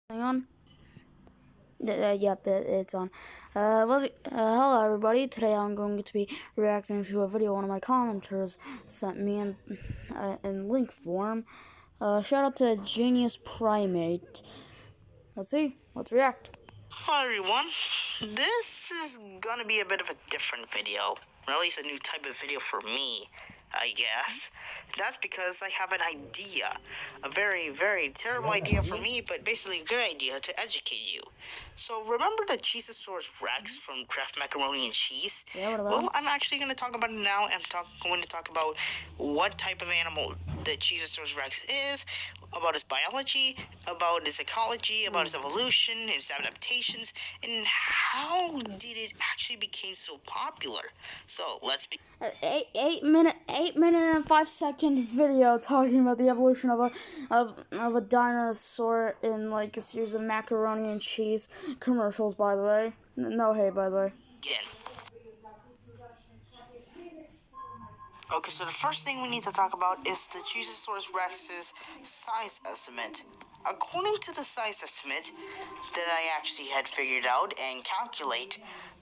Hang on. Yep, it's on. Hello everybody. Today I'm going to be reacting to a video one of my commenters sent me in link form. Shout out to Genius Primate. Let's see. Let's react. Hello everyone. This is gonna be a bit of a different video. Or at least a new type of video for me, I guess. That's because I have an idea. A very, very terrible idea for me, but basically a good idea to educate you. So remember the Cheezosaurus Rex from Kraft Macaroni and Cheese? Yeah, what about Well, him? I'm actually going to talk about it now. I'm going to talk about what type of animal the Cheezosaurus Rex is, about its biology, about its ecology, about its evolution, its adaptations, and how did it actually become so popular. So let's be. 8 minute and 5 second video talking about the evolution of a dinosaur in like a series of macaroni and cheese commercials. By the way, no hate. By the way. Again. Okay, so the first thing we need to talk about is the Cheezosaurus Rex's size estimate. According to the size estimate that I actually had figured out and calculate,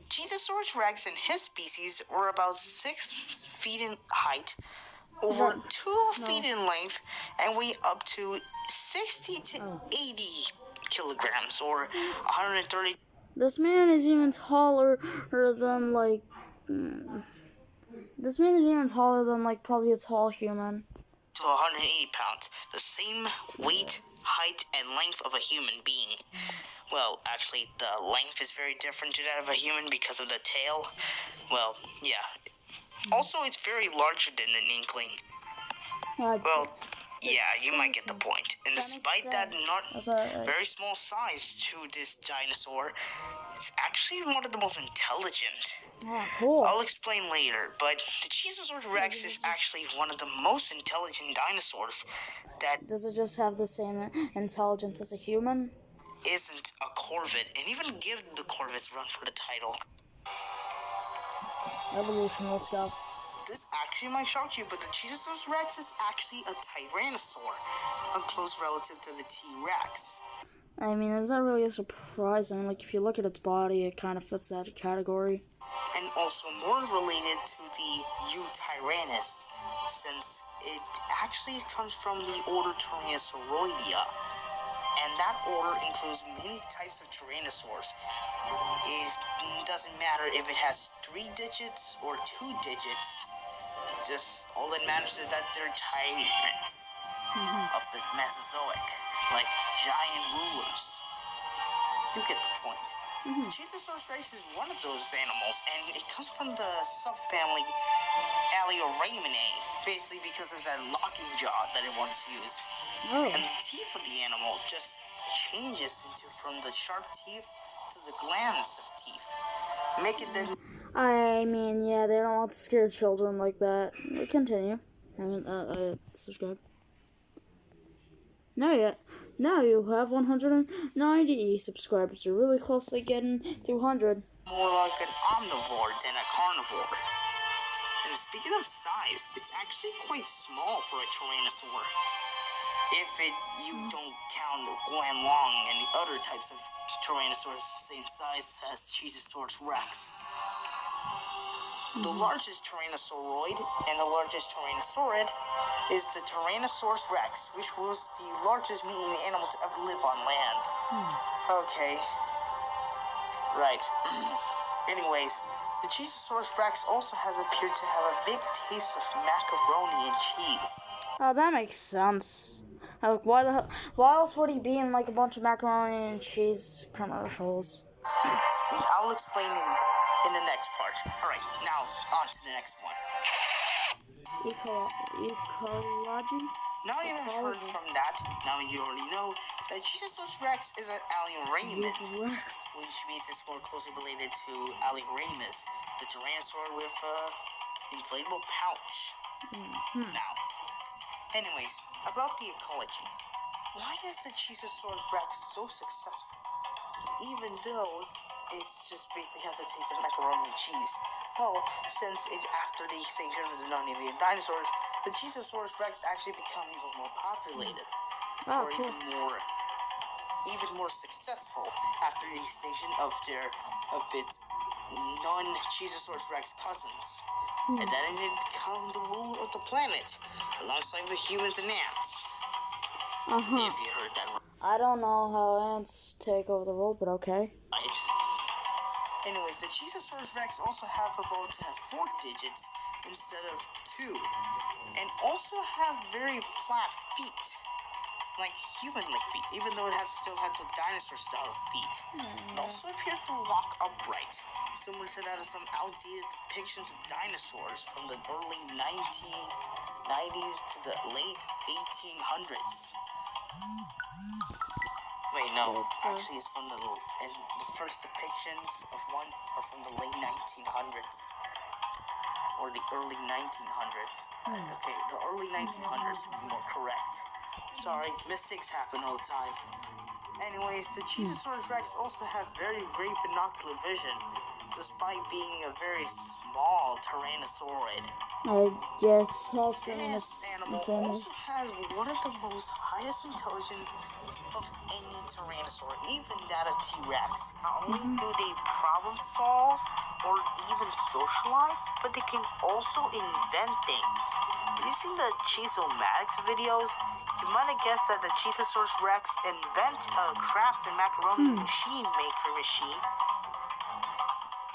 Cheezosaurus Rex and his species were about 6 feet in height, over 2 feet in length, and weigh up to 60 to 80 kilograms, or 130. This man is even taller than like. This man is even taller than like probably a tall human. To 180 pounds, the same weight, height, and length of a human being. Well, actually, the length is very different to that of a human because of the tail. Well, yeah. Also, it's very larger than an inkling. Well, yeah, you might get the point. And despite that not very small size to this dinosaur, it's actually one of the most intelligent. Oh, cool. I'll explain later, but the Cheezosaurus Rex is actually one of the most intelligent dinosaurs that Does it just have the same intelligence as a human? isn't a corvid, and even give the corvids run for the title. Evolution, let's go. This actually might shock you, but the Cheezosaurus Rex is actually a tyrannosaur, a close relative to the T-Rex. I mean, is that really a surprise? I mean, like, if you look at its body, it kind of fits that category. And also more related to the Eutyrannus, since it actually comes from the order Tyrannosauroidea. And that order includes many types of tyrannosaurs. It doesn't matter if it has 3 digits or 2 digits. Just all that matters is that they're tyrants of the Mesozoic, like giant rulers. You get the point. Cheezosaurus Rex is one of those animals, and it comes from the subfamily Alioraminae, basically because of that locking jaw that it once used. Oh. And the teeth of the animal just changes from the sharp teeth to the glands of teeth. Make it then. I mean, yeah, they don't want to scare children like that. Continue. Subscribe. Now you have 190 subscribers. You're really close to getting 200. More like an omnivore than a carnivore. And speaking of size, it's actually quite small for a tyrannosaur. If you don't count Guanlong and the other types of tyrannosaurs the same size as Cheezosaurus Rex. The largest tyrannosauroid and the largest tyrannosaurid is the Tyrannosaurus Rex, which was the largest meat-eating animal to ever live on land. Okay. Right. Anyways, the Cheezosaurus Rex also has appeared to have a big taste of macaroni and cheese. Oh, that makes sense. Like, why else would he be in like a bunch of macaroni and cheese commercials? I'll explain in the next part. Alright, now on to the next one. Ecology? Now you have heard from that, now you already know that Cheezosaurus Rex is an Alioramus, which means it's more closely related to Alioramus, the tyrannosaur with inflatable pouch. Now, anyways, about the ecology. Why is the Cheezosaurus Rex so successful? Even though it's just basically has a taste of macaroni and cheese. Well, since after the extinction of the non-avian dinosaurs, the Cheezosaurus Rex actually become even more populated. Oh, or cool. even more even more successful after the extinction of its non-Cheetosaurus Rex cousins, and that it had become the ruler of the planet, alongside the humans and ants. If you heard that I don't know how ants take over the world, but okay. right. Anyways, the Cheetosaurus Rex also have evolved to have 4 digits instead of 2, and also have very flat feet, like human-like feet, even though it still has the dinosaur-style feet. It also appears to walk upright, similar to that of some outdated depictions of dinosaurs from the early 1990s to the late 1800s. Wait, no. Actually, it's from the first depictions of one are from the late 1900s. Or the early 1900s. Okay, the early 1900s would be more correct. Sorry, mistakes happen all the time. Anyways, the Cheetosaurus Rex also have very great binocular vision, despite being a very small tyrannosaurid. I guess most of This animal also has one of the most highest intelligence of any tyrannosaur, even that of T-Rex. Not only do they problem solve or even socialize, but they can also invent things. If you've seen the Cheezomatics videos, you might have guessed that the Cheetosaurus Rex invent a craft and macaroni machine maker machine.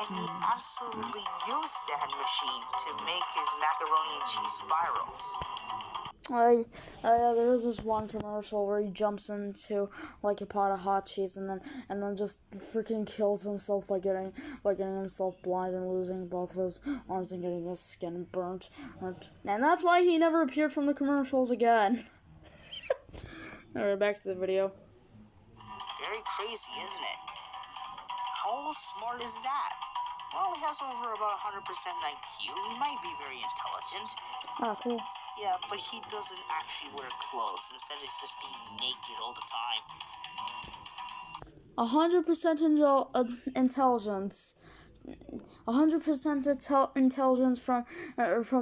And he absolutely used that machine to make his macaroni and cheese spirals. There was this one commercial where he jumps into like a pot of hot cheese and then just freaking kills himself by getting himself blind and losing both of his arms and getting his skin burnt. And that's why he never appeared from the commercials again. Alright, back to the video. Very crazy, isn't it? How smart is that? Well, he has over about 100% IQ. He might be very intelligent. Ah, cool. Yeah, but he doesn't actually wear clothes. Instead, it's just being naked all the time. 100% intelligence. 100% intelligence from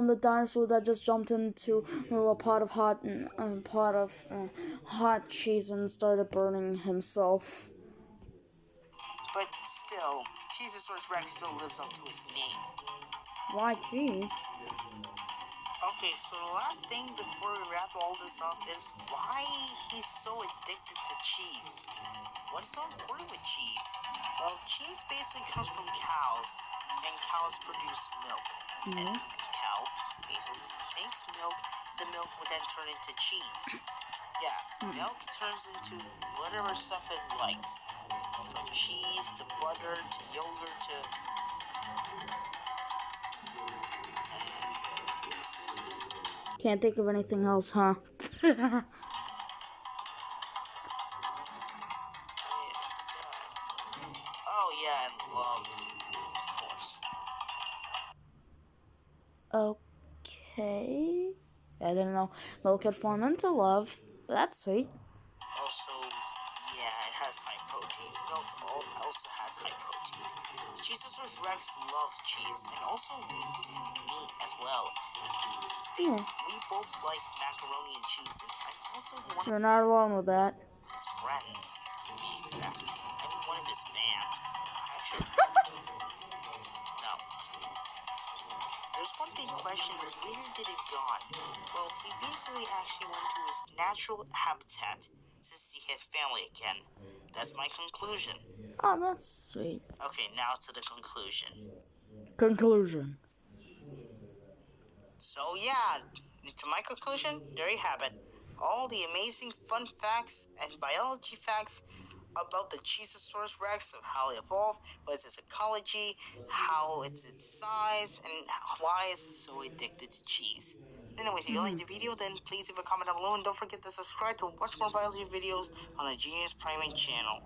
the dinosaur that just jumped into a pot of hot cheese and started burning himself. But still, Cheetosaurus Rex still lives up to his name. Why cheese? Okay, so the last thing before we wrap all this up is why he's so addicted to cheese. What's so important with cheese? Well, cheese basically comes from cows, and cows produce milk. And a cow basically makes milk, the milk would then turn into cheese. Yeah, milk turns into whatever stuff it likes. From cheese to butter to yogurt to... Can't think of anything else, huh? Oh yeah, and love, of course. Okay. I didn't know milk had formed into love, but that's sweet. Also, yeah, it has high proteins. Milk also has high proteins. Cheetosaurus Rex loves cheese and also meat as well. Yeah. We both like macaroni and cheese, and I'm also one You're not alone with that. of his friends, to be exact. I'm one of his fans. Actually, no. There's one big question, where did it gone? Well, he basically actually went to his natural habitat to see his family again. That's my conclusion. Oh, that's sweet. Okay, now to the conclusion. Conclusion. So yeah, to my conclusion, there you have it. All the amazing fun facts and biology facts about the Cheetosaurus Rex, of how it evolved, what is its ecology, how it's its size, and why it's so addicted to cheese. Anyways, if you liked the video, then please leave a comment down below, and don't forget to subscribe to watch more biology videos on the Genius Primate channel.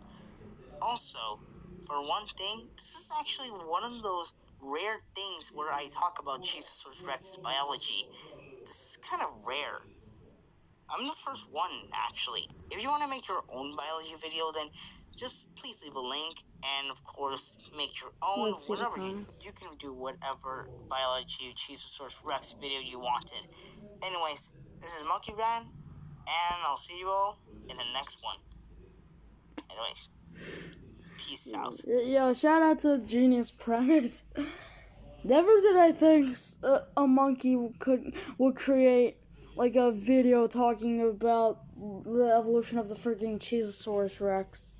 Also, for one thing, this is actually one of those rare things where I talk about Cheetosaurus Rex's biology. This is kind of rare. I'm the first one, actually. If you want to make your own biology video, then just please leave a link, and of course, make your own. Let's see the Whatever comments. you can do whatever biology Cheetosaurus Rex video you wanted. Anyways, this is Monkey Brand, and I'll see you all in the next one. anyway, peace out. Yo, shout out to Genius Primate. Never did I think a monkey would create like a video talking about the evolution of the freaking Cheezosaurus Rex.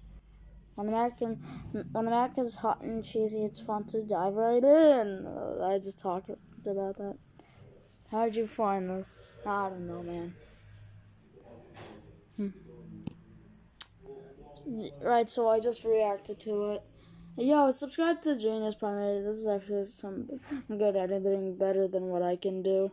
When the Mac is hot and cheesy, it's fun to dive right in. I just talked about that. How did you find this? I don't know, man. Right, so I just reacted to it. Yo, subscribe to Genius Primate. This is actually some good editing, better than what I can do.